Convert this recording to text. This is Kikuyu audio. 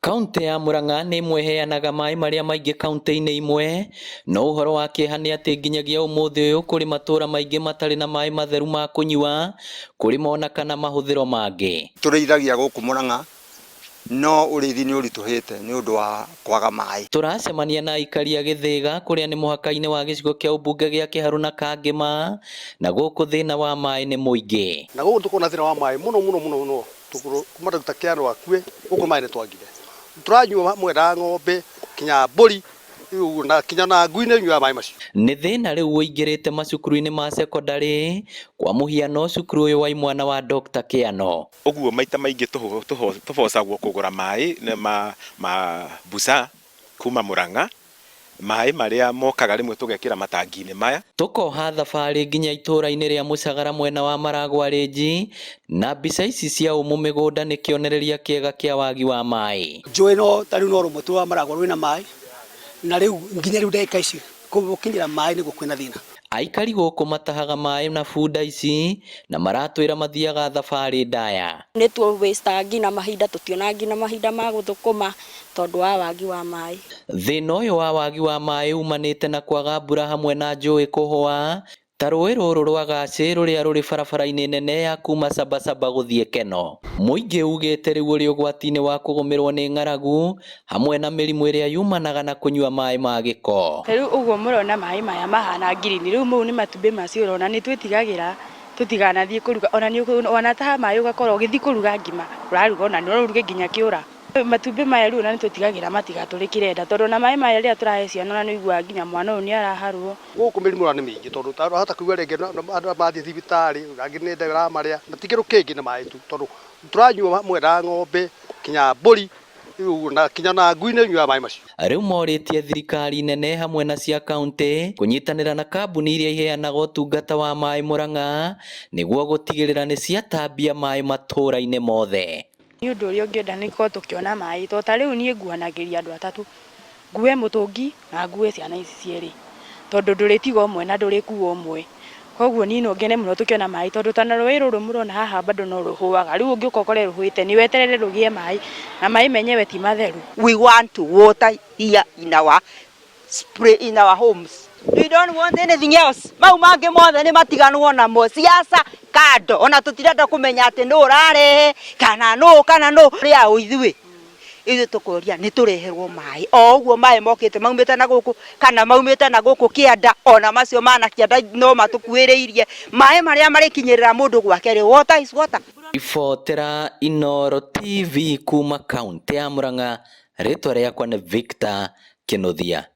Kaunti ya Murang'a nĩ imwe heanaga maĩ marĩa maingĩ kaunti-inĩ imwe, no ũhoro wa kĩeha nĩ atĩ nginyagia ũmũthĩ ũyũ kũrĩ matũũra maingĩ matarĩ na maĩ matheru ma kũnyua, kũrĩ mona kana mahũthĩro mangĩ. Tũrĩithagia gũkũ Murang'a no ũrĩithi nĩ ũritũhĩte nĩ ũndũ wa kwaga maĩ. Tũracemania na aikari a Gĩthĩga kũrĩa nĩ mũhaka-inĩ wa gĩcigo kĩa ũmbunge gĩa Kĩharũ na Kangema, na gũkũ thĩna wa maĩ nĩ mũingĩ. Na gũkũ tũkorwo na thĩna wa maĩ mũno kuma Dr. Kĩano akue gũkũ maĩ nĩ twagire. Tũranyua mwenda ng'ombe kinya mbũri na kinya na ngui nĩ nyuaga maĩ macio. Nĩ thĩna rĩu ũingĩrĩte macukuru-inĩ ma sekondarĩ, kwa mũhiano cukuru ũyũ wa imwana wa Dr. Kĩano. Ũguo maita maingĩ tũbocagwo kũgũra maĩ ma mbuca kuma Murang'a, maĩ marĩa mokaga rĩmwe tũgekĩra matangi-inĩ maya. Tũkoha thabarĩ nginya itũũra-inĩ rĩa Mũcagara mwena wa Maragwa Range, na mbica ici cia ũmũ mĩgũnda nĩ kĩonereria kĩega kĩa wagi wa maĩ. Njũĩ no tarĩu no rũmwe twa Maragwa rwĩna maĩ, na rĩu nginya rĩu ndagĩka ici gũkinyĩra maĩ nĩguo kwĩna thĩna. Aikari gũkũ matahaga maĩ na bunda ici na maratwĩra mathiaga thabarĩ ndaya. Nĩ tũ waste nginya mahinda, tũtiona nginya mahinda ma gũthũkũma tondũ wa wagi wa maĩ. Thĩna ũyũ wa wagi wa maĩ umanĩte na kwaga mbura hamwe na njũĩ kũhũa, ta rũĩ rũrũ rwa Gaci rũrĩa rũrĩ barabara-inĩ nene ya kuma Sabasaba gũthiĩ Keno. Mũingĩ ugĩte rĩu ũrĩ ũgwati-inĩ wa kũgũmĩrwo nĩ ng'aragu hamwe na mĩrimũ ĩrĩa yumanaga na kũnyua maĩ ma gĩko. Rĩu ũguo mũrona maĩ maya mahana ngirini, rĩu mau nĩ matumbĩ macio ũrona nĩ twĩtigagĩra tũtiganathiĩ kũruga, ona taha maĩ ũgakorwo ũgĩthiĩ kũruga ngima ũraruga ona no ũruge nginya kĩũra. Matumbĩ maya rĩu ona nĩ twĩtigagĩra matigatũrĩkĩre nda tondũ na maĩ maya rĩrĩa tũrahe ciana ona nĩ ũiguaga nginya mwana ũyũ nĩ araharwo. Gũkũ mĩrimũ nĩ mĩingĩ tondũ hata kuuga rĩngĩ andũ mathiĩ thibitarĩ angĩ nĩ nda ĩramarĩa na ti kĩndũ kĩngĩ nĩ maĩ tu, tondũ tũranyua mwenda ng'ombe kinya mbũri na kinya na ngui nĩ nyuaga maĩ macio. Rĩu morĩtie thirikari nene hamwe na cia kaunti kũnyitanĩra na kambuni iria iheanaga ũtungata wa maĩ Murang'a nĩguo gũtigĩrĩra nĩ ciatambia maĩ matũũra-inĩ mothe. Nĩ ũndũ ũrĩa ũngĩenda nĩ korwo tũkĩona maĩ tondũ ta rĩu niĩ nguanagĩria andũ atatũ, ngue mũtũngi na ngue ciana ici cierĩ, tondũ ndũrĩtiga ũmwe na ndũrĩkua ũmwe. Koguo niĩ no ngene mũno tũkĩona maĩ tondũ ta rũĩ rũrũ mũrona haha bado no rũhũaga, rĩu ũngĩũka ũkore rũhũĩte nĩ weterere rũgĩe maĩ na maĩ menyewe ti matheru. We want to water here in our spray in our homes. We don't want anything else. Mau mangĩ mothe nĩ matiganwo namo, siasa kando, ona tũtirenda kũmenya atĩ nũ ũrarehe kana nũ rĩa ũithuĩ. Ithuĩ tũkũria nĩ tũreherwo maĩ o ũguo maĩ mokĩte maumĩte na gũkũ kana maumĩte na gũkũ Kĩanda, ona macio mana Kĩanda no matũkuĩrĩirie maĩ marĩa marĩkinyĩrĩra mũndũ gwake rĩ water is water. Ibotera Inooro TV kuma kaunti ya Murang'a, rĩtwa rĩakwa nĩ Victor Kĩnuthia.